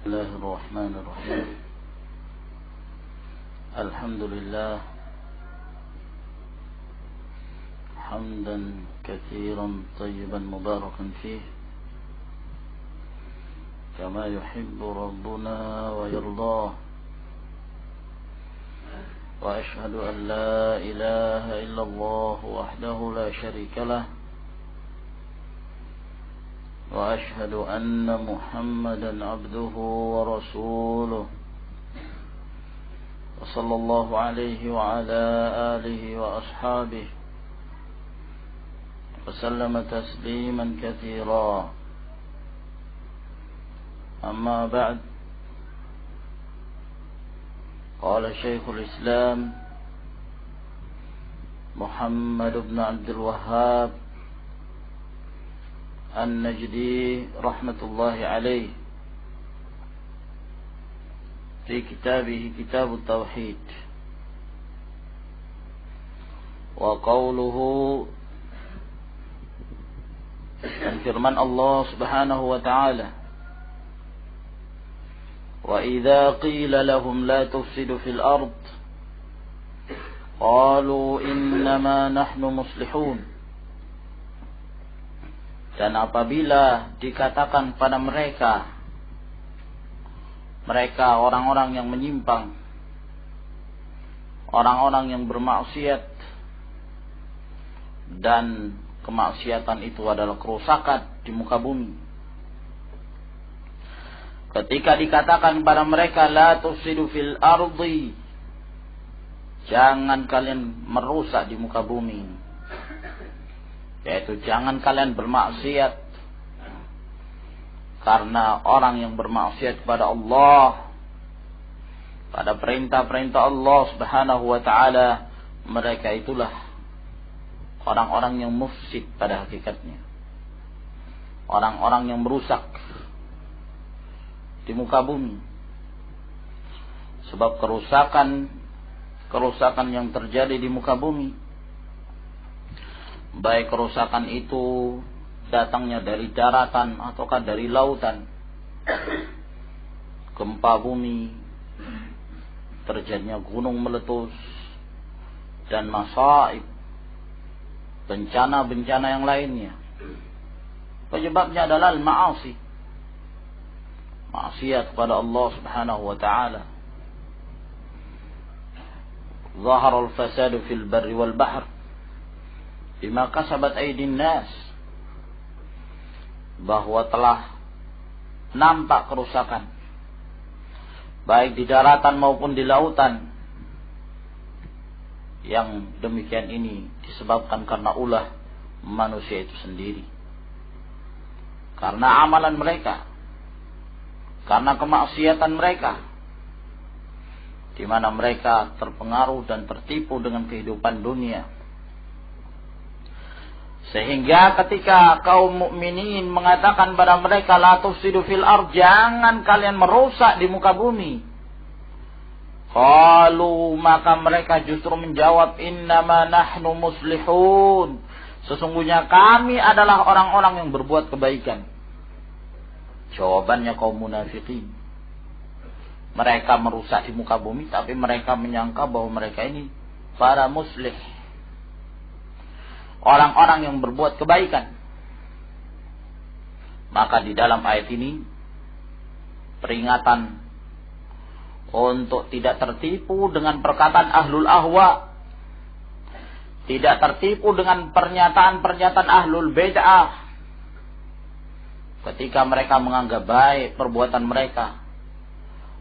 بسم الله الرحمن الرحيم. الحمد لله حمدا كثيرا طيبا مباركا فيه كما يحب ربنا ويرضاه، وأشهد أن لا إله إلا الله وحده لا شريك له، وأشهد أن محمدا عبده ورسوله، وصلى الله عليه وعلى آله وأصحابه وسلم تسليما كثيرا. أما بعد، قال شيخ الإسلام محمد بن عبد الوهاب النجدي رحمة الله عليه في كتابه كتاب التوحيد، وقوله dan firman Allah Subhanahu wa ta'ala, wa idza qila lahum la tufsidu fil ard qalu innama nahnu muslihun. Dan apabila dikatakan pada mereka orang-orang yang menyimpang, orang-orang yang bermaksiat, dan kemaksiatan itu adalah kerusakan di muka bumi. Ketika dikatakan pada mereka la tufsidu fil ardi, jangan kalian merusak di muka bumi, yaitu jangan kalian bermaksiat, karena orang yang bermaksiat kepada Allah, pada perintah-perintah Allah Subhanahu wa ta'ala, mereka itulah orang-orang yang mufsid pada hakikatnya, orang-orang yang merusak di muka bumi. Sebab kerusakan yang terjadi di muka bumi, baik kerusakan itu datangnya dari daratan ataukah dari lautan, gempa bumi, terjadinya gunung meletus, dan masaib, bencana-bencana yang lainnya, penyebabnya adalah al-ma'asi, maksiat kepada Allah Subhanahu wa ta'ala. Zahara al-fasadu fil barri wal bahr bima kasabat aydin nas, bahwa telah nampak kerusakan baik di daratan maupun di lautan. Yang demikian ini disebabkan karena ulah manusia itu sendiri, karena amalan mereka, karena kemaksiatan mereka, di mana mereka terpengaruh dan tertipu dengan kehidupan dunia. Sehingga ketika kaum mukminin mengatakan pada mereka la tufsidu fil ard, jangan kalian merusak di muka bumi, qalu, maka mereka justru menjawab innama nahnu muslihun, sesungguhnya kami adalah orang-orang yang berbuat kebaikan. Jawabannya kaum munafikin, mereka merusak di muka bumi tapi mereka menyangka bahwa mereka ini para muslih, orang-orang yang berbuat kebaikan. Maka di dalam ayat ini peringatan untuk tidak tertipu dengan perkataan ahlul ahwa, tidak tertipu dengan pernyataan-pernyataan ahlul bid'ah ketika mereka menganggap baik perbuatan mereka,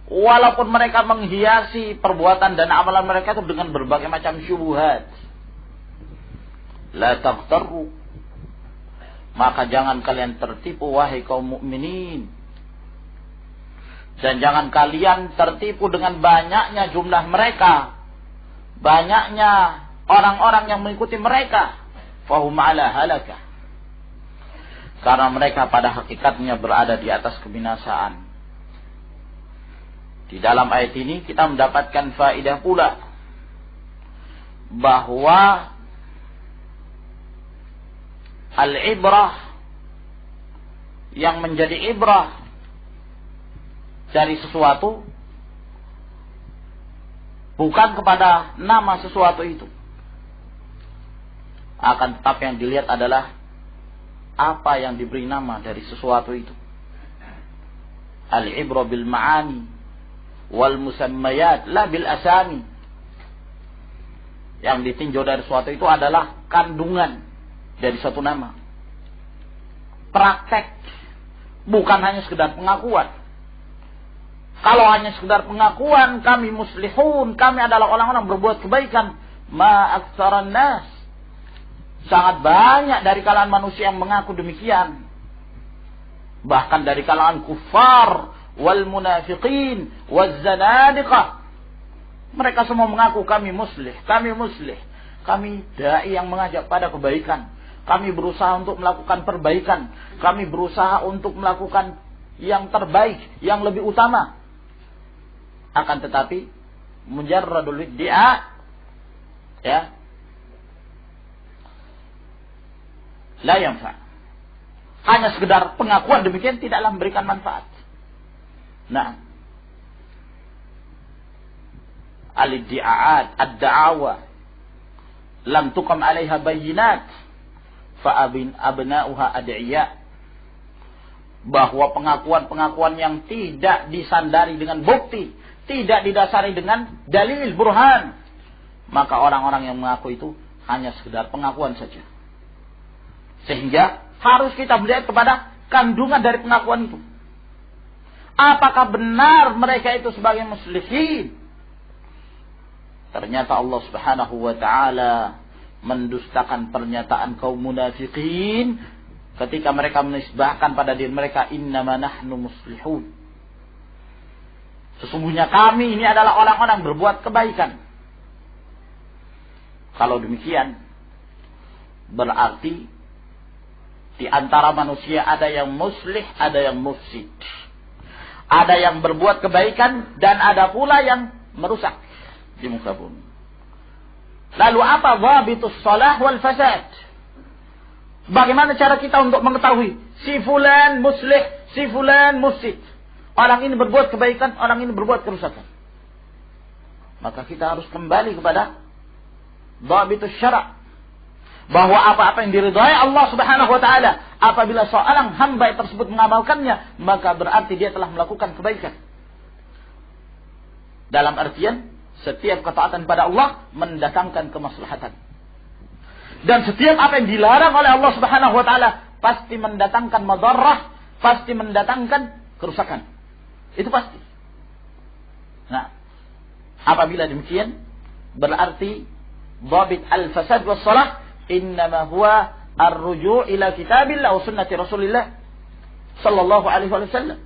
walaupun mereka menghiasi perbuatan dan amalan mereka itu dengan berbagai macam syubhat. La taghtarru, maka jangan kalian tertipu wahai kaum mukminin, dan jangan kalian tertipu dengan banyaknya jumlah mereka, banyaknya orang-orang yang mengikuti mereka. Fahum ala halakah, karena mereka pada hakikatnya berada di atas kebinasaan. Di dalam ayat ini kita mendapatkan faedah pula bahwa al-ibrah, yang menjadi ibrah dari sesuatu bukan kepada nama sesuatu itu. Akan tetapi yang dilihat adalah apa yang diberi nama dari sesuatu itu. Al-ibra bil ma'ani wal musammayat la bil asami. Yang ditinjau dari sesuatu itu adalah kandungan dari suatu nama. Praktek, bukan hanya sekedar pengakuan. Kalau hanya sekedar pengakuan, kami muslihun, kami adalah orang-orang berbuat kebaikan, ma aktsaran nas. Sangat banyak dari kalangan manusia yang mengaku demikian. Bahkan dari kalangan kuffar, wal munafiqin, wal zanadiqah. Mereka semua mengaku kami muslih, kami dai yang mengajak pada kebaikan. Kami berusaha untuk melakukan perbaikan. Kami berusaha untuk melakukan yang terbaik, yang lebih utama. Akan tetapi mujarradul iddia, ya, la yanfa. Hanya sekedar pengakuan demikian tidaklah memberikan manfaat. Nah, al-iddi'aat, ad-da'awa lam tuqam 'alaiha bayyinat fa abna'uha ad'iya. Bahwa pengakuan-pengakuan yang tidak disandari dengan bukti, tidak didasari dengan dalil burhan, maka orang-orang yang mengaku itu hanya sekedar pengakuan saja. Sehingga harus kita melihat kepada kandungan dari pengakuan itu. Apakah benar mereka itu sebagai muslimin? Ternyata Allah Subhanahu wa taala mendustakan pernyataan kaum munafikin ketika mereka menisbahkan pada diri mereka innama nahnu muslihun. Sesungguhnya kami ini adalah orang-orang berbuat kebaikan. Kalau demikian, berarti di antara manusia ada yang muslih, ada yang mufsid. Ada yang berbuat kebaikan dan ada pula yang merusak di muka bumi. Lalu apa dhabitus shalah wal fasad? Bagaimana cara kita untuk mengetahui si fulan muslih, si fulan mufsid? Orang ini berbuat kebaikan, orang ini berbuat kerusakan. Maka kita harus kembali kepada dhabitus syara'. Bahwa apa-apa yang diridhai Allah Subhanahu wa taala, apabila seorang hamba tersebut mengamalkannya, maka berarti dia telah melakukan kebaikan. Dalam artian setiap ketaatan pada Allah mendatangkan kemaslahatan. Dan setiap apa yang dilarang oleh Allah Subhanahu wa taala pasti mendatangkan madarrah, pasti mendatangkan kerusakan. Itu pasti. Nah, apabila demikian berarti dhabit al-fasad was-salah innama huwa ar-ruju' ila kitabillah wa sunnati Rasulillah sallallahu alaihi wasallam.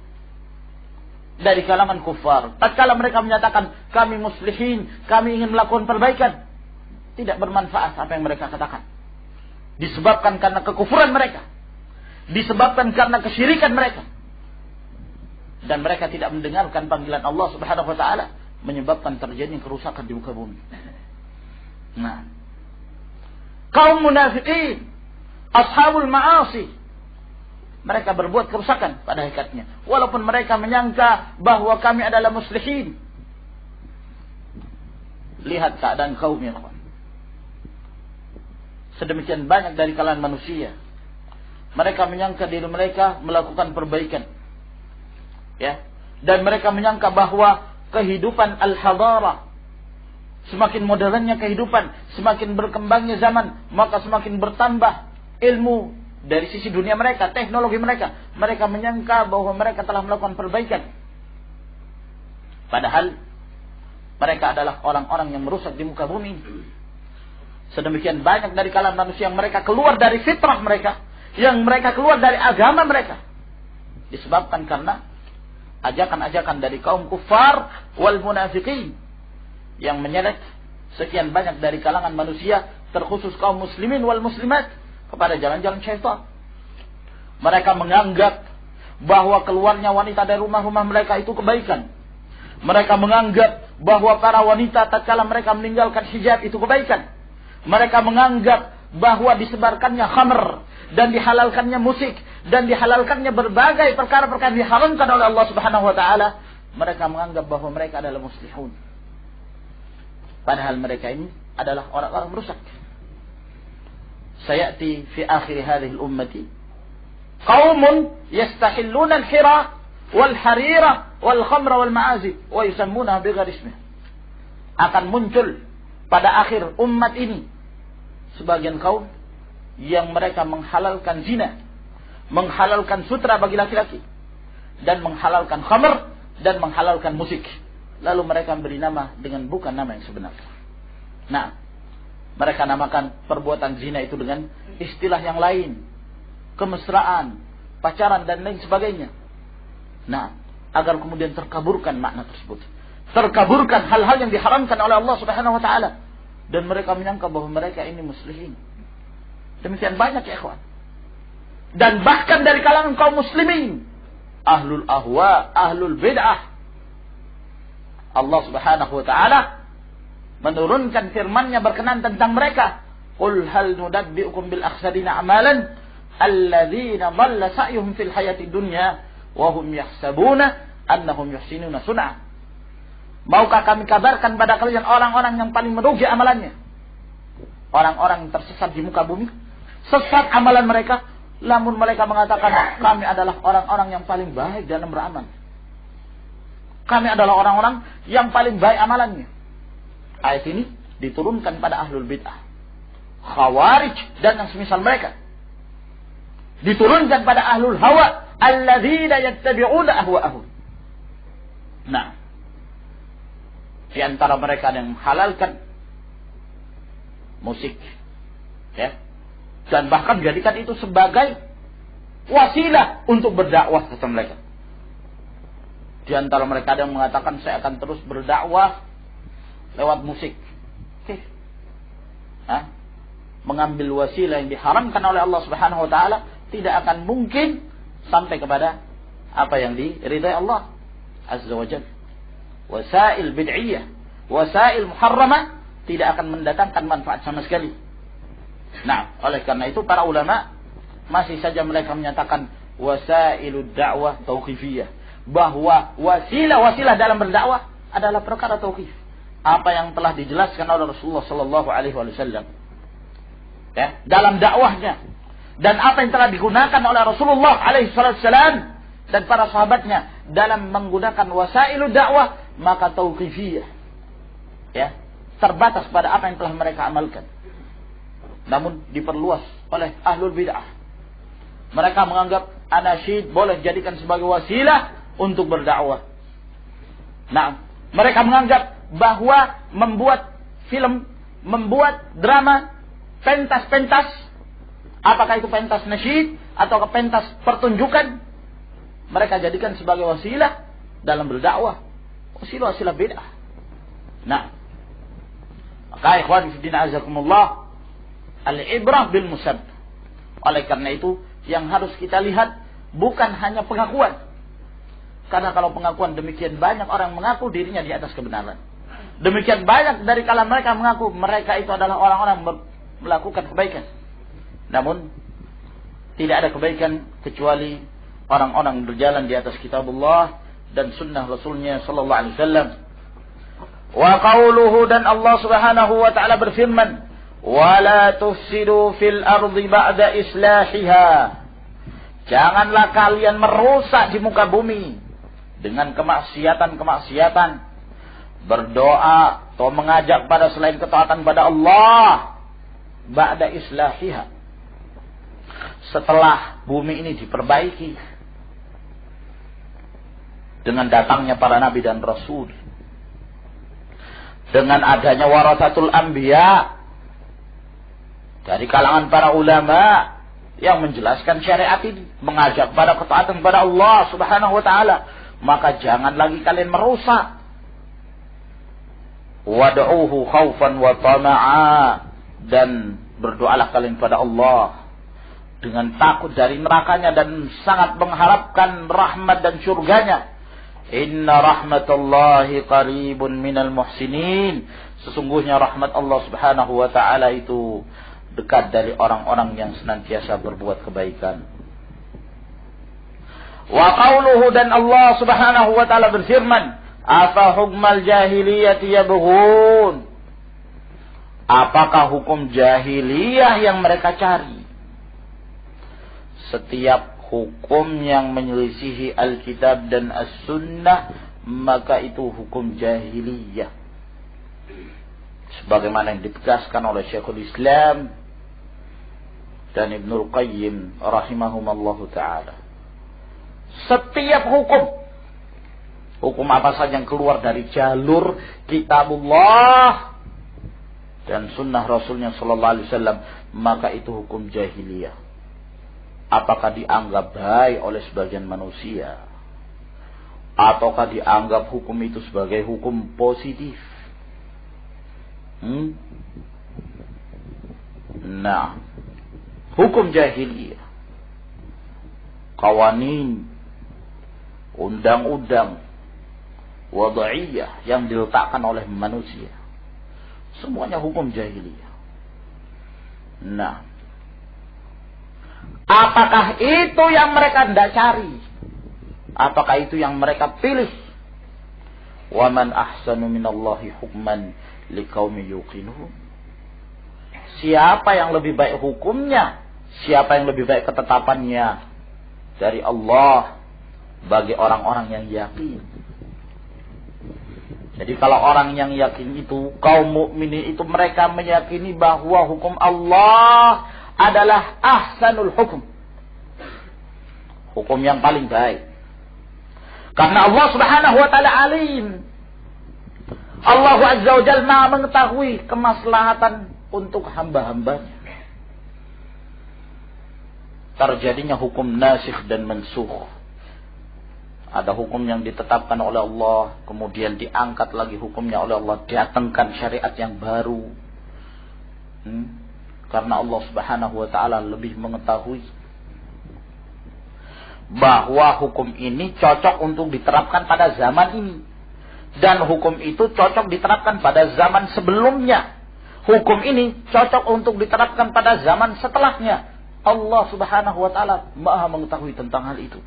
Dari kalangan kufar, tatkala mereka menyatakan kami muslihin, kami ingin melakukan perbaikan, tidak bermanfaat apa yang mereka katakan. Disebabkan karena kekufuran mereka, disebabkan karena kesyirikan mereka, dan mereka tidak mendengarkan panggilan Allah Subhanahu wa taala, menyebabkan terjadi kerusakan di muka bumi. Nah, kaum munafiqin, ashabul ma'asi, mereka berbuat kerusakan pada hakikatnya. Walaupun mereka menyangka bahwa kami adalah muslihin. Lihat keadaan kaumnya. Sedemikian banyak dari kalangan manusia. Mereka menyangka diri mereka melakukan perbaikan. Ya. Dan mereka menyangka bahwa kehidupan al-hadara, semakin modernnya kehidupan, semakin berkembangnya zaman, maka semakin bertambah ilmu dari sisi dunia mereka, teknologi mereka. Mereka menyangka bahwa mereka telah melakukan perbaikan. Padahal mereka adalah orang-orang yang merusak di muka bumi. Sedemikian banyak dari kalangan manusia yang mereka keluar dari fitrah mereka, yang mereka keluar dari agama mereka, disebabkan karena ajakan-ajakan dari kaum kufar wal munafiqin yang menyeret sekian banyak dari kalangan manusia, terkhusus kaum muslimin wal muslimat, kepada jalan-jalan syaitan. Mereka menganggap bahwa keluarnya wanita dari rumah-rumah mereka itu kebaikan. Mereka menganggap bahwa para wanita tatkala mereka meninggalkan hijab itu kebaikan. Mereka menganggap bahwa disebarkannya khamr dan dihalalkannya musik dan dihalalkannya berbagai perkara-perkara diharamkan oleh Allah Subhanahu wa taala mereka menganggap bahwa mereka adalah muslihun. Padahal mereka ini adalah orang-orang merusak. Sayati fi akhir hadhihi al-ummati qaumun yastahilluna al-hira wal harira wal khamra wal ma'azif wa yusammunaha bighairi ismiha. Akan muncul pada akhir umat ini sebagian kaum yang mereka menghalalkan zina, menghalalkan sutra bagi laki-laki, dan menghalalkan khamr, dan menghalalkan musik. Lalu mereka beri nama dengan bukan nama yang sebenarnya. Nah, mereka namakan perbuatan zina itu dengan istilah yang lain, kemesraan, pacaran, dan lain sebagainya. Nah, agar kemudian terkaburkan makna tersebut, terkaburkan hal-hal yang diharamkan oleh Allah Subhanahu wa taala, dan mereka menyangka bahwa mereka ini muslimin. Demikian banyak ya ikhwan. Dan bahkan dari kalangan kaum muslimin, ahlul ahwa, ahlul bid'ah, Allah Subhanahu wa taala menurunkan firman-Nya berkenaan tentang mereka. Qul hal nunabbi'ukum bil akhsarina a'malan alladzina dhalla sa'yuhum fil hayatid dunya wa hum yahsabuna annahum yuhsinuna sun'a. Maukah kami kabarkan pada kalian orang-orang yang paling merugi amalannya? Orang-orang yang tersesat di muka bumi, sesat amalan mereka, namun mereka mengatakan kami adalah orang-orang yang paling baik dalam beramal. Kami adalah orang-orang yang paling baik amalannya. Ayat ini diturunkan pada ahlul bid'ah, khawarij, dan yang semisal mereka. Diturunkan pada ahlul hawa, alladzina yattabi'una ahwa'ahum. Nah, di antara mereka yang menghalalkan musik, ya, dan bahkan menjadikan itu sebagai wasilah untuk berdakwah kata mereka. Di antara mereka ada yang mengatakan saya akan terus berdakwah lewat musik. Oke. Mengambil wasilah yang diharamkan oleh Allah Subhanahu wa taala tidak akan mungkin sampai kepada apa yang diridai Allah Azza wa Jalla. Wasail bid'iyah, wasail muharramah tidak akan mendatangkan manfaat sama sekali. Nah, oleh karena itu para ulama masih saja mereka menyatakan wasailud da'wah tauqifiyah, bahwa wasilah-wasilah dalam berdakwah adalah perkara tauqif. Apa yang telah dijelaskan oleh Rasulullah sallallahu alaihi wasallam, ya, dalam dakwahnya, dan apa yang telah digunakan oleh Rasulullah alaihi wasallam dan para sahabatnya dalam menggunakan wasailud dakwah, maka tauqifiyah, ya, terbatas pada apa yang telah mereka amalkan. Namun diperluas oleh ahlul bid'ah. Mereka menganggap anasyid boleh dijadikan sebagai wasilah untuk berdakwah. Nah, mereka menganggap bahwa membuat film, membuat drama, pentas-pentas, apakah itu pentas nasyid atau pentas pertunjukan, mereka jadikan sebagai wasilah dalam berdakwah. Wasilah bid'ah. Nah, maka ikhwan fillah azakumullah, al-ibrah bil musab. Oleh karena itu yang harus kita lihat bukan hanya pengakuan. Karena kalau pengakuan demikian banyak orang mengaku dirinya di atas kebenaran. Demikian banyak dari kalangan mereka mengaku mereka itu adalah orang-orang melakukan kebaikan. Namun tidak ada kebaikan kecuali orang-orang berjalan di atas kitabullah dan sunnah Rasulnya sallallahu alaihi wasallam. Wa qauluhu, dan Allah Subhanahu wa taala berfirman, "Wa la tufsidu fil ardi ba'da islahiha." Janganlah kalian merusak di muka bumi dengan kemaksiatan-kemaksiatan, berdoa atau mengajak pada selain ketaatan pada Allah, ba'da islahiha, setelah bumi ini diperbaiki dengan datangnya para nabi dan rasul, dengan adanya warasatul anbiya dari kalangan para ulama yang menjelaskan syariat ini, mengajak pada ketaatan pada Allah Subhanahu wa taala, maka jangan lagi kalian merusak. Wad'uhu khaufan wa tama'a, dan berdoalah kalian pada Allah dengan takut dari nerakanya dan sangat mengharapkan rahmat dan surganya. Inna rahmatallahi qaribun minal muhsinin. Sesungguhnya rahmat Allah Subhanahu wa taala itu dekat dari orang-orang yang senantiasa berbuat kebaikan. Wa qauluhu, dan Allah Subhanahu wa taala berfirman, afa hukmal jahiliyati yabghun. Apakah hukum jahiliyah yang mereka cari? Setiap hukum yang menyelisihi Alkitab dan As-Sunnah, maka itu hukum jahiliyah. Sebagaimana yang ditegaskan oleh Syekhul Islam dan Ibnul Qayyim rahimahumallahu ta'ala. Setiap hukum apa saja yang keluar dari jalur Kitabullah dan Sunnah Rasulnya Sallallahu Alaihi Wasallam, maka itu hukum jahiliyah. Apakah dianggap baik oleh sebagian manusia, ataukah dianggap hukum itu sebagai hukum positif? Nah, hukum jahiliyah, qawanin, undang-undang wad'iyah yang diletakkan oleh manusia, semuanya hukum jahiliyah. Nah, apakah itu yang mereka tidak cari? Apakah itu yang mereka pilih? Wa man ahsanu minallahi hukman liqaumin yuqinun. Siapa yang lebih baik hukumnya? Siapa yang lebih baik ketetapannya dari Allah bagi orang-orang yang yakin? Jadi kalau orang yang yakin itu, kaum mukminin itu, mereka meyakini bahwa hukum Allah adalah ahsanul hukum, hukum yang paling baik. Karena Allah Subhanahu wa taala alim. Allah Azza wa Jalla Maha mengetahui kemaslahatan untuk hamba-hambanya. Terjadinya hukum nasikh dan mansukh. Ada hukum yang ditetapkan oleh Allah, kemudian diangkat lagi hukumnya oleh Allah, datangkan syariat yang baru. Karena Allah Subhanahu wa taala lebih mengetahui bahwa hukum ini cocok untuk diterapkan pada zaman ini, dan hukum itu cocok diterapkan pada zaman sebelumnya. Hukum ini cocok untuk diterapkan pada zaman setelahnya. Allah Subhanahu wa taala Maha mengetahui tentang hal itu.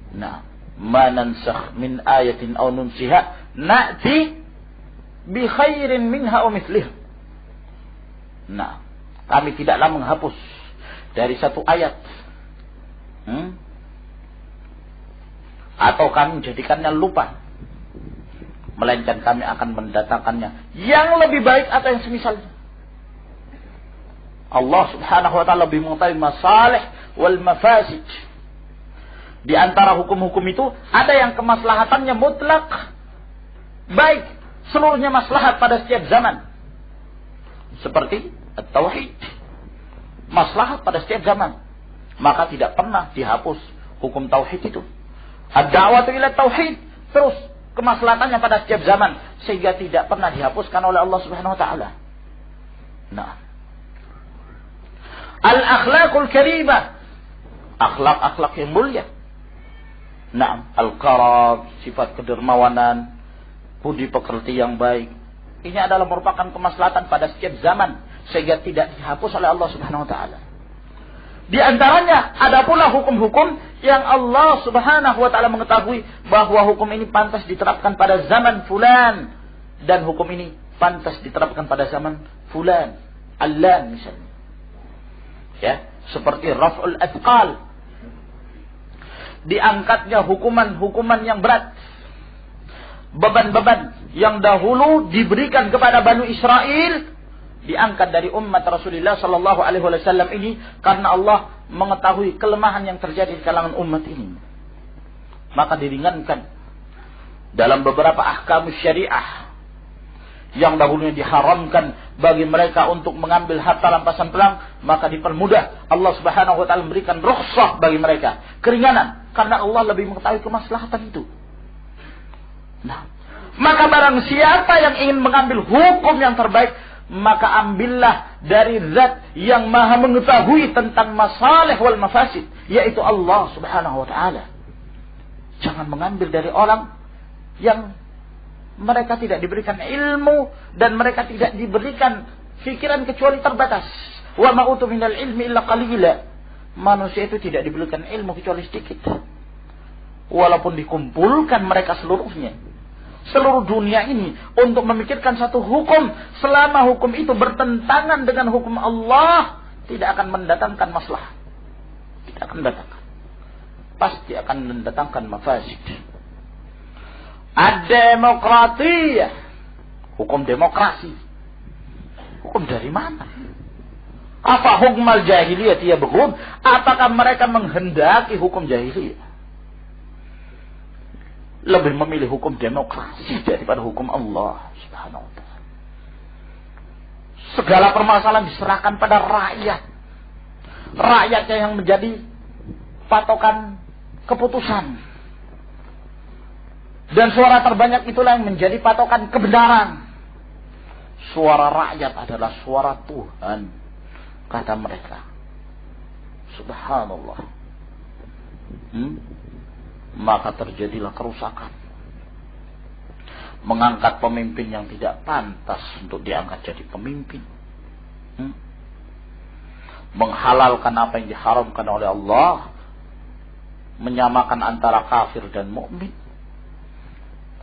Nah, ma nansakh min ayatin aw nunsiha na'ti bi khairin minha aw mithliha. Nah, kami tidaklah menghapus dari satu ayat, atau kami jadikannya lupa, melainkan kami akan mendatangkannya yang lebih baik atau yang semisalnya. Allah Subhanahu wa taala lebih mengetahui masalih wal mafasid. Di antara hukum-hukum itu ada yang kemaslahatannya mutlak, baik, seluruhnya maslahat pada setiap zaman. Seperti at-tauhid, maslahat pada setiap zaman, maka tidak pernah dihapus hukum tauhid itu. Ad-da'watu ila tauhid, terus kemaslahatannya pada setiap zaman, sehingga tidak pernah dihapuskan oleh Allah Subhanahu wa taala. Nah, al-akhlaqul karimah, akhlak-akhlak yang mulia. Nah, al-karam, sifat kedermawanan, budi pekerti yang baik. Ini adalah merupakan kemaslahatan pada setiap zaman, sehingga tidak dihapus oleh Allah Subhanahu wa taala. Di antaranya ada pula hukum-hukum yang Allah Subhanahu wa taala mengetahui bahwa hukum ini pantas diterapkan pada zaman fulan, dan hukum ini pantas diterapkan pada zaman fulan, allan misalnya. Ya, seperti raf'ul athqal, diangkatnya hukuman-hukuman yang berat, beban-beban yang dahulu diberikan kepada Bani Israel, diangkat dari umat Rasulullah sallallahu alaihi wasallam ini, karena Allah mengetahui kelemahan yang terjadi di kalangan umat ini. Maka diringankan dalam beberapa ahkam syariah yang dahulunya diharamkan bagi mereka untuk mengambil harta rampasan perang, maka dipermudah. Allah Subhanahu wa taala memberikan rukhsah bagi mereka, keringanan, karena Allah lebih mengetahui kemaslahatan itu. Nah, maka barang siapa yang ingin mengambil hukum yang terbaik, maka ambillah dari zat yang maha mengetahui tentang masalih wal mafasid, yaitu Allah Subhanahu wa taala. Jangan mengambil dari orang yang mereka tidak diberikan ilmu, dan mereka tidak diberikan fikiran kecuali terbatas. Wa ma utu minal ilmi illa qalila. manusia itu tidak diberikan ilmu kecuali sedikit. Walaupun dikumpulkan mereka seluruhnya, seluruh dunia ini untuk memikirkan satu hukum, selama hukum itu bertentangan dengan hukum Allah, tidak akan mendatangkan masalah. Tidak akan mendatangkan. Pasti akan mendatangkan mafasid. Ad-demokratiyah, hukum demokrasi. Hukum dari mana? Apa hukum al-jahiliyah yabghun? Apakah mereka menghendaki hukum jahiliyah? Lebih memilih hukum demokrasi daripada hukum Allah Subhanahu wa ta'ala. Segala permasalahan diserahkan pada rakyat. Rakyatnya yang menjadi patokan keputusan. Dan suara terbanyak itulah yang menjadi patokan kebenaran. Suara rakyat adalah suara Tuhan, kata mereka. Subhanallah. Maka terjadilah kerusakan. Mengangkat pemimpin yang tidak pantas untuk diangkat jadi pemimpin. Menghalalkan apa yang diharamkan oleh Allah. Menyamakan antara kafir dan mukmin.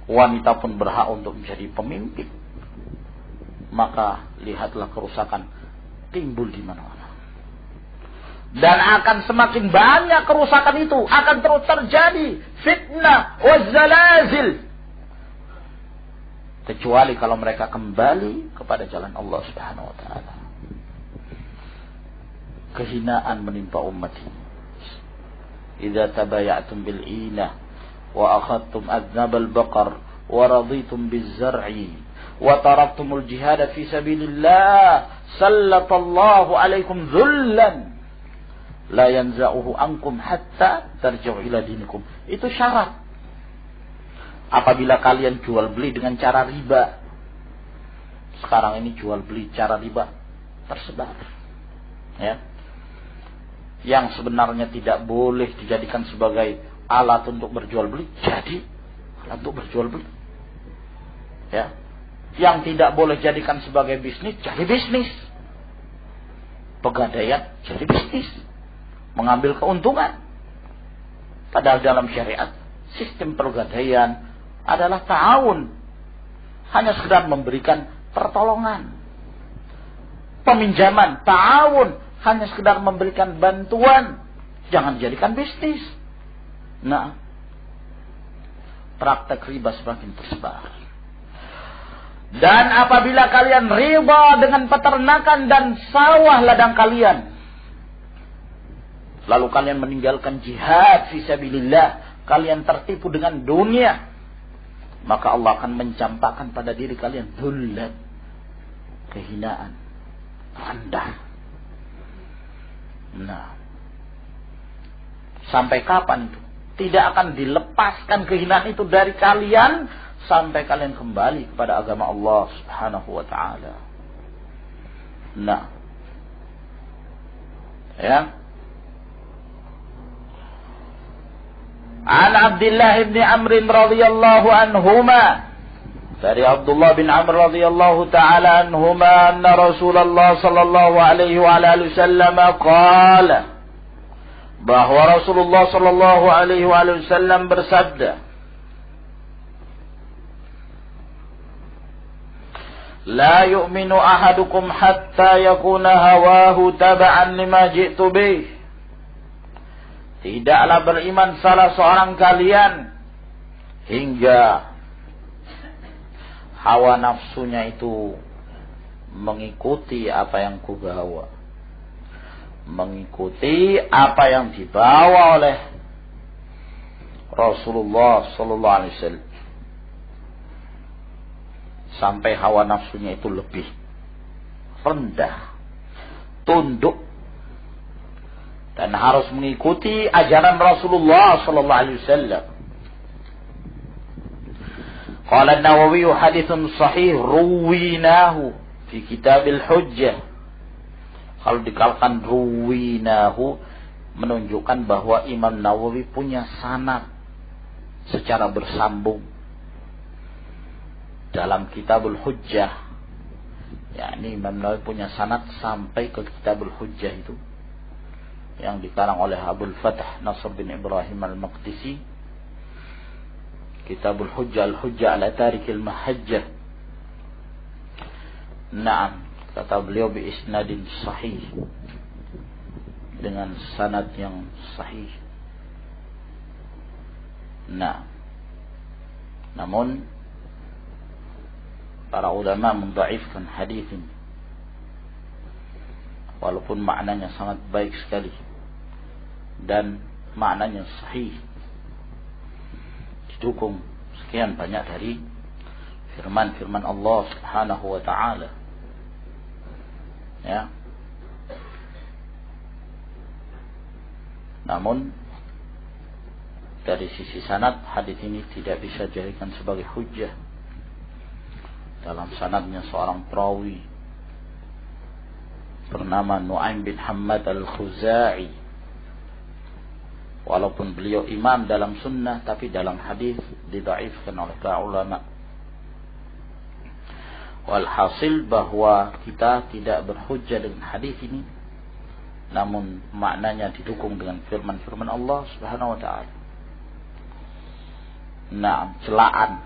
Wanita pun berhak untuk menjadi pemimpin. Maka lihatlah kerusakan timbul di mana-mana. Dan akan semakin banyak kerusakan itu. Akan terus terjadi fitnah wazzalazil. Kecuali kalau mereka kembali kepada jalan Allah Subhanahu wa ta'ala. Kehinaan menimpa umat ini. Idza tabaya'tum bil inah wa akhadtum adnabal baqar wa raditum biz zar'i wa taraktumul jihad fi sabilillah sallatallahu alaikum dhullan la yanza'uhu ankum hatta tarji'u ila dinikum. Itu syarat. Apabila kalian jual beli dengan cara riba. Sekarang ini jual beli cara riba tersebar. Ya. Yang sebenarnya tidak boleh dijadikan sebagai alat untuk berjual beli, jadi alat untuk berjual beli. Ya. Yang tidak boleh jadikan sebagai bisnis, jadi bisnis. Pegadaian jadi bisnis. Mengambil keuntungan. Padahal dalam syariat sistem pegadaian adalah ta'awun. Hanya sekedar memberikan pertolongan. Peminjaman, ta'awun, hanya sekedar memberikan bantuan. Jangan dijadikan bisnis. Nah, praktek riba semakin tersebar. Dan apabila kalian riba dengan peternakan dan sawah ladang kalian, lalu kalian meninggalkan jihad fisabilillah, kalian tertipu dengan dunia, maka Allah akan mencampakkan pada diri kalian dhullat, kehinaan, rendah. Nah, sampai kapan itu? Tidak akan dilepaskan kehinaan itu dari kalian sampai kalian kembali kepada agama Allah Subhanahu wa ta'ala. Nah, ya. An Abdullah bin Amr radhiyallahu anhuma, dari Abdullah bin Amr radhiyallahu ta'ala anhuma, anna Rasulullah sallallahu alaihi wa alihi wasallam qala, bahwa Rasulullah sallallahu alaihi wa alihi wasallam bersabda, la yu'minu ahadukum hatta yakuna hawahu taba'an lima ji'tu bih. Tidaklah beriman salah seorang kalian hingga hawa nafsunya itu mengikuti apa yang kubawa, mengikuti apa yang dibawa oleh Rasulullah sallallahu alaihi wasallam, sampai hawa nafsunya itu lebih rendah, tunduk, dan harus mengikuti ajaran Rasulullah sallallahu alaihi wasallam. Qala an-Nawawi haditsun sahih ruwinahu fi Kitabil Hujjah. Kalau dikatakan ruwinahu menunjukkan bahwa Imam Nawawi punya sanad secara bersambung dalam Kitabul Hujjah. Ya, ini Imam Nawawi punya sanad sampai ke Kitabul Hujjah itu. yang dikarang oleh Abul Fath Nasr bin Ibrahim Al-Maqdisi, Kitabul Hujjah Al-Hujjah ala Tarikil Mahajjah. Naam, kata beliau bi isnadin sahih, dengan sanad yang sahih. Nah, namun para ulama mendhaifkan hadis ini, walaupun maknanya sangat baik sekali dan maknanya sahih, didukung sekian banyak dari firman-firman Allah Subhanahu wa taala. Ya. Namun dari sisi sanad, hadis ini tidak bisa dijadikan sebagai hujjah. Dalam sanadnya seorang perawi bernama Nu'aim bin Hammad Al-Khuzai. Walaupun beliau imam dalam sunnah, tapi dalam hadis didhaifkan oleh para ulama. Walhasil bahwa kita tidak berhujjah dengan hadis ini, namun maknanya didukung dengan firman-firman Allah Subhanahu wa taala. Nah, celaan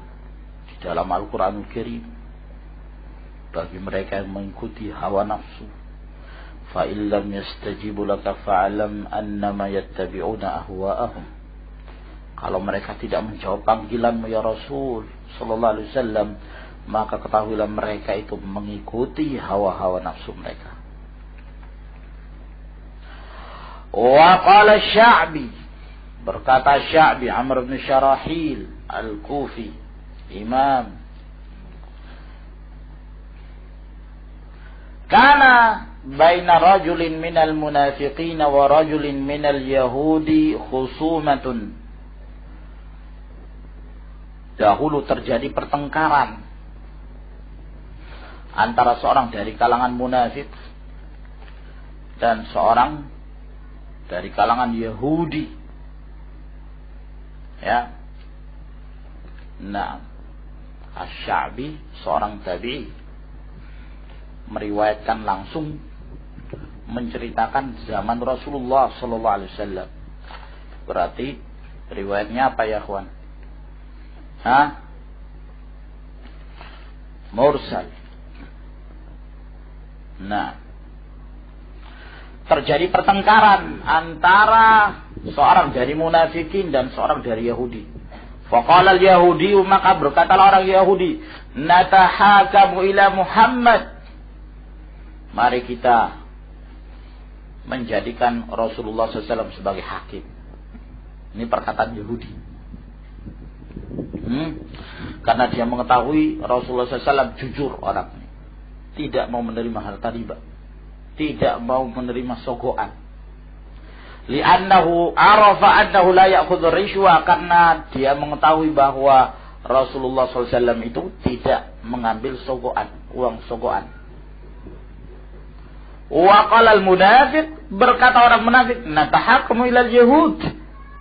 di dalam Al-Qur'anul Karim bagi mereka yang mengikuti hawa nafsu. Fa illam yastajibu laka fa'lam annama yattabi'una ahwa'ahum. Kalau mereka tidak menjawab panggilanmu ya Rasul sallallahu alaihi wasallam, maka ketahuilah mereka itu mengikuti hawa-hawa nafsu mereka. Wa qala Sya'bi, berkata Sya'bi, Amr bin Syarahil Al-Kufi, imam, kana baina rajulin minal munafiqin wa rajulin minal yahudi khusumatun. Dahulu terjadi pertengkaran antara seorang dari kalangan munafik dan seorang dari kalangan Yahudi. Ya. Nah, Asy-Sya'bi, seorang tabi'i, meriwayatkan langsung, menceritakan zaman Rasulullah sallallahu alaihi wasallam. Berarti riwayatnya apa ya, kawan? Mursal. Nah, terjadi pertengkaran antara seorang dari munafikin dan seorang dari Yahudi. Faqala al-Yahudi, maka berkatalah orang Yahudi, natahakamu ila Muhammad. Mari kita menjadikan Rasulullah SAW sebagai hakim. Ini perkataan Yahudi. Karena dia mengetahui Rasulullah SAW jujur orangnya, tidak mau menerima harta riba, tidak mau menerima sogoan. Li'annahu arafa annahu la ya'khudhu rishwa, karena dia mengetahui bahwa Rasulullah SAW itu tidak mengambil sogoan, uang sogoan. Wa qala al-munafiq, berkata orang munafik, natahakmu ila al-yahud,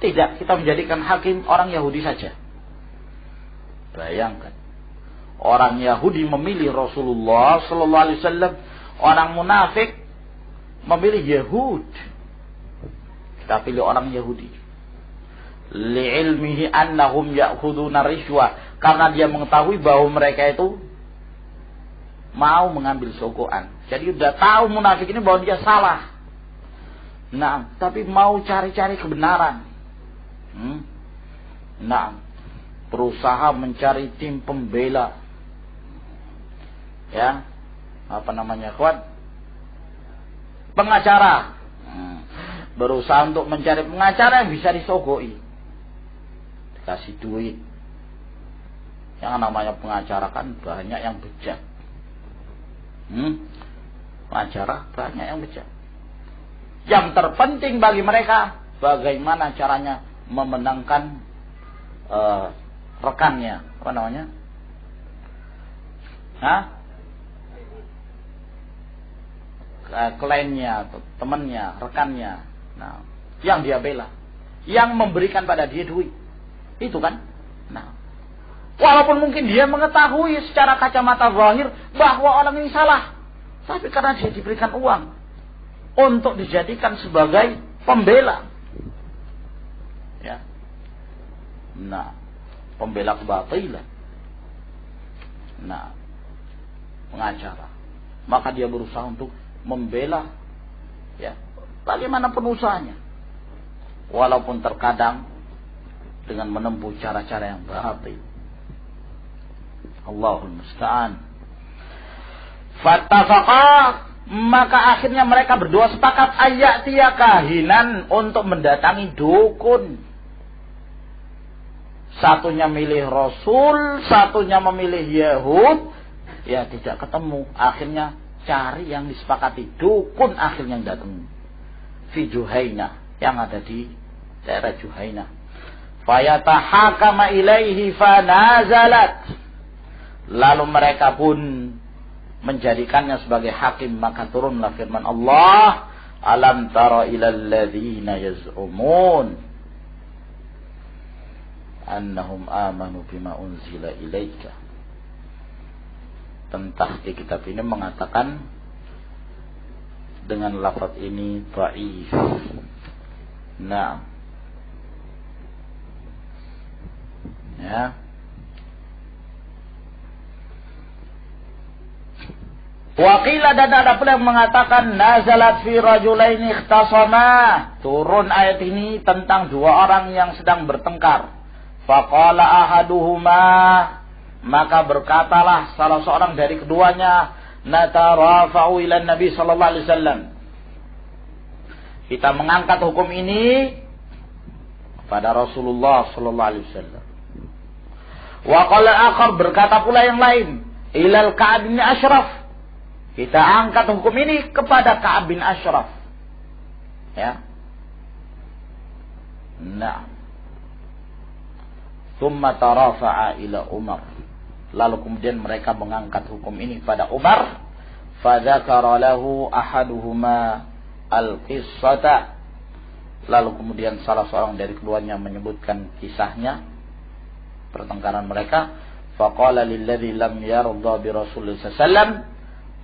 tidak, kita menjadikan hakim orang Yahudi saja. Bayangkan, orang Yahudi memilih Rasulullah sallallahu alaihi wasallam, orang munafik memilih Yahud. Kita pilih orang Yahudi. Li'ilmihi annahum ya'khuduna rishwa, karena dia mengetahui bahwa mereka itu mau mengambil sogoan. Jadi udah tahu munafik ini bahwa dia salah. Nah, tapi mau cari-cari kebenaran. Nah, berusaha mencari tim pembela. Ya, apa namanya, kawan? Pengacara. Berusaha untuk mencari pengacara yang bisa disogoi. Dikasih duit. Yang namanya pengacara kan banyak yang bejat. Pengacara banyak yang bejat. Yang terpenting bagi mereka, bagaimana caranya memenangkan rekannya, apa namanya? Kliennya, temannya, rekannya. Nah, yang dia bela, yang memberikan pada dia duit, itu kan. Nah, walaupun mungkin dia mengetahui secara kacamata zahir bahwa orang ini salah, tapi karena dia diberikan uang untuk dijadikan sebagai pembela. Ya. Nah, pembela kebatilan. Nah, pengacara. Maka dia berusaha untuk membela, ya, bagaimanapun usahanya. Walaupun terkadang dengan menempuh cara-cara yang batil. Allahul musta'an. Fattafaqa, maka akhirnya mereka berdua sepakat ayatiya kahinan untuk mendatangi dukun. Satunya milih Rasul, satunya memilih Yahud. Ya tidak ketemu. Akhirnya cari yang disepakati. Dukun akhirnya datang. Fi Juhainah, yang ada di daerah Juhainah. Fayatahakama ilaihi fanazalat. Lalu mereka pun menjadikannya sebagai hakim, maka turunlah firman Allah, alam tara ilal ladzina yaz'umun annahum amanu bima unzila ilaika. Pentahqiq kitab ini mengatakan dengan lafaz ini dhaif. Nah, ya. Waqila, dan ada pula yang mengatakan nazalat fi rajulaini ikhtasama. Turun ayat ini tentang dua orang yang sedang bertengkar. Faqala ahaduhuma, maka berkatalah salah seorang dari keduanya, natarafa'u ila Nabi sallallahu alaihi wasallam. Kita mengangkat hukum ini pada Rasulullah sallallahu alaihi wasallam. Wa qala akhar, berkata pula yang lain, ilal Ka'ab bin Ashraf. Kita angkat hukum ini kepada Ka'ab bin Ashraf. Ya. Nah. Thumma tarafa'a ila Umar. Lalu kemudian mereka mengangkat hukum ini pada Umar. Fadzakara lahu ahaduhuma al-qissata. Lalu kemudian salah seorang dari keduanya menyebutkan kisahnya, pertengkaran mereka. Faqala lilladzi lam yarda bi Rasulillah sallallahu alaihi wasallam.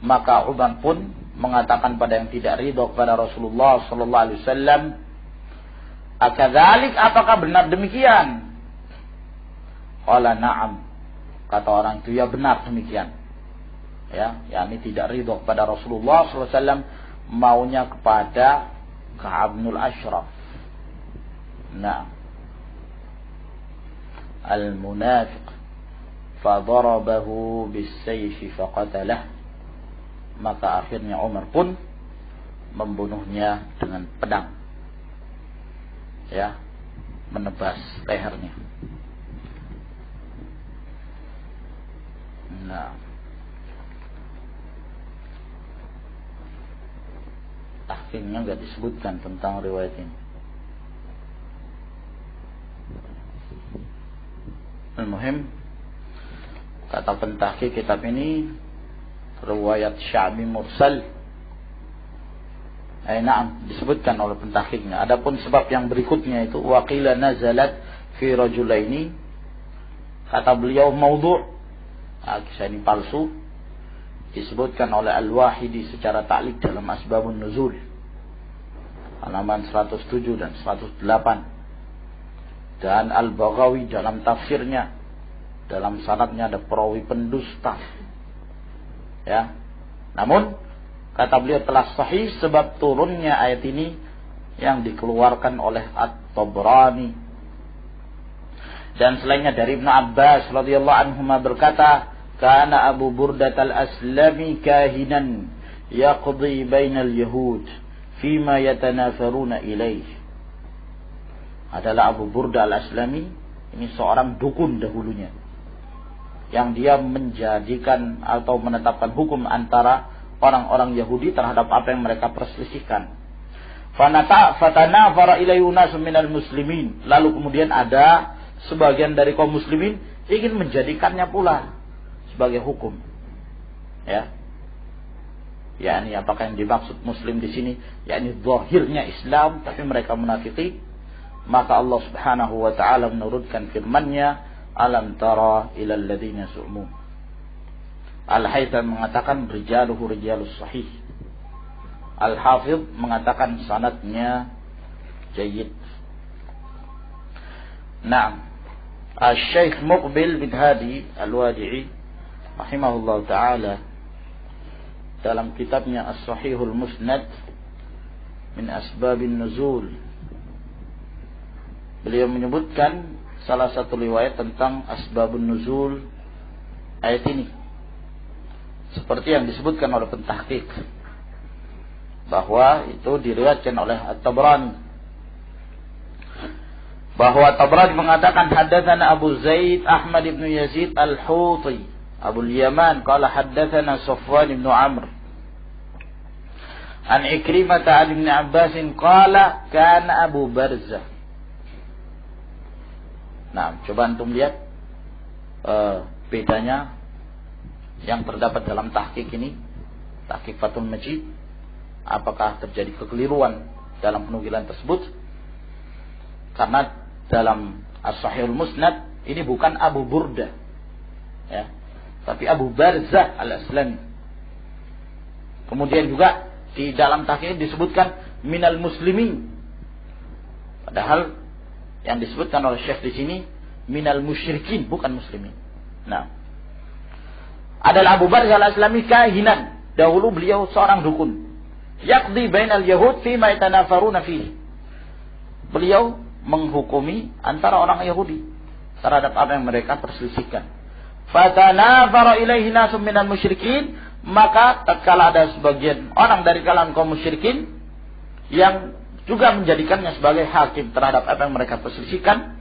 Maka Umar pun mengatakan pada yang tidak ridho kepada Rasulullah sallallahu alaihi wasallam, akadzalik, apakah benar demikian? Qala na'am. Kata orang itu, ya benar demikian. Ya, yakni tidak ridho kepada Rasulullah sallallahu alaihi wasallam, maunya kepada Ka'ab bin Ashraf. Nah, al-munafiq fadarabahu bis-sayfi faqatalah. Maka akhirnya Umar pun membunuhnya dengan pedang. Ya, menebas lehernya. Nah, tahqiqnya enggak disebutkan tentang riwayat ini. Al-muhim, kata pentahqiq kitab ini, riwayat Sya'bi mursal. Na'am, disebutkan oleh pentahqiqnya. Adapun sebab yang berikutnya itu waqila nazalat fi rajulaini, kata beliau maudhu'. Kisah ini palsu. Disebutkan oleh Al-Wahidi secara ta'liq dalam Asbabun Nuzul, halaman 107 dan 108. Dan Al-Baghawi dalam tafsirnya, dalam sanadnya ada perawi pendusta. Ya. Namun kata beliau telah sahih sebab turunnya ayat ini yang dikeluarkan oleh At-Tabrani. Dan selainnya dari Ibnu Abbas radhiyallahu anhuma berkata, kana Abu Burdah al-Aslami kahinan yaqdi bainal yahud fima yatanafaruna ilaih. Adalah Abu Burdah al-Aslami, ini seorang dukun dahulunya, yang dia menjadikan atau menetapkan hukum antara orang-orang Yahudi terhadap apa yang mereka perselisihkan. Fatanafara ilayhi nasun minal muslimin. Lalu kemudian ada sebagian dari kaum muslimin ingin menjadikannya pula sebagai hukum. Ya. yakni apakah yang dimaksud muslim di sini yakni zahirnya Islam tapi mereka munafiki, maka Allah Subhanahu wa taala menurunkan firman-Nya, alam tara ilal ladzina su'mu. Al-Haytham mengatakan rijaluhu rijalus sahih. Al-Hafidh mengatakan sanadnya jayyid. Naam. Al-Syekh Muqbil bin Hadi Al-Wadi'i rahimahullah ta'ala dalam kitabnya As-Sahihul Musnad min Asbabin Nuzul, beliau menyebutkan salah satu riwayat tentang Asbabun Nuzul ayat ini, seperti yang disebutkan oleh pentahqiq, bahwa itu diriwayatkan oleh At-Tabrani, bahwa Tabrani mengatakan haddatsana Abu Zaid Ahmad ibn Yazid Al-Huti Abu Yaman qala haddatsana Safwan ibn Amr an Ikrimah an Ibn Abbas qala kana Abu Barzah. Nah, coba antum lihat bedanya yang terdapat dalam tahqiq ini, tahqiq Fathul Majid. Apakah terjadi kekeliruan dalam penukilan tersebut? Karena dalam As-Sahihul Musnad ini bukan Abu Burda, ya, tapi Abu Barzah Al-Aslami. Kemudian juga di dalam tahqiq disebutkan minal muslimin, padahal yang disebutkan oleh Syekh di sini minal musyrikin, bukan muslimin. Nah, adalah Abu Barzah Al-Aslami kahinan, dahulu beliau seorang dukun, yaqdi bainal yahud fima yatanafaruna fihi. Beliau menghukumi antara orang Yahudi terhadap apa yang mereka perselisihkan. Fatanafara ilaihi nasum minal musyrikin, maka tatkala ada sebagian orang dari kalangan kaum musyrikin yang juga menjadikannya sebagai hakim terhadap apa yang mereka perselisihkan,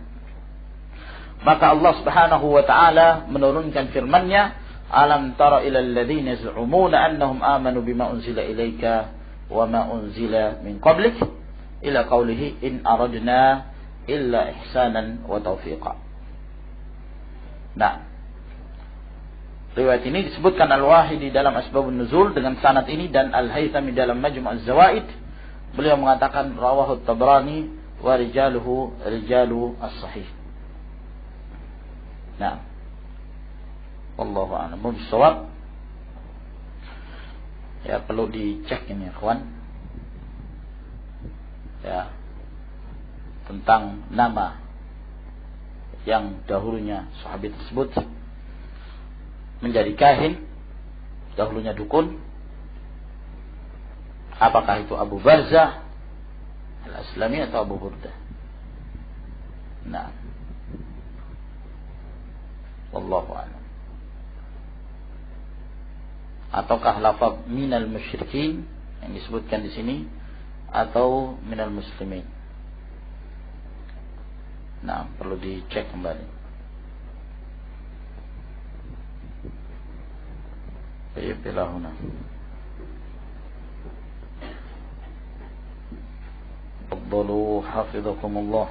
maka Allah Subhanahu wa taala menurunkan firman-Nya, alam tara ilal ladzina yaz'umuna annahum amanu bima unzila ilaika wa ma unzila min qablik ila qaulihi in aradna illa ihsanan wa taufiqa. Nah, riwayat ini disebutkan Al-Wahidi dalam Asbabun Nuzul dengan sanad ini, dan Al-Haythami dalam Majmu' Az-Zawaid beliau mengatakan rawahu Tabrani wa rijaluhu rijalu as-sahih. Nah, wallahu a'lam bissawab. Ya, perlu dicek ini ya kawan, ya, tentang nama yang dahulunya sahabat tersebut menjadi kahin, dahulunya dukun. Apakah itu Abu Barzah Al-Aslami atau Abu Burda? Nah, wallahu a'lam. Ataukah lafaz minal musyrikin yang disebutkan di sini atau minal muslimin? Nah, perlu dicek kembali. Baik, bilahuna. Tafadhalu hafizakumullah.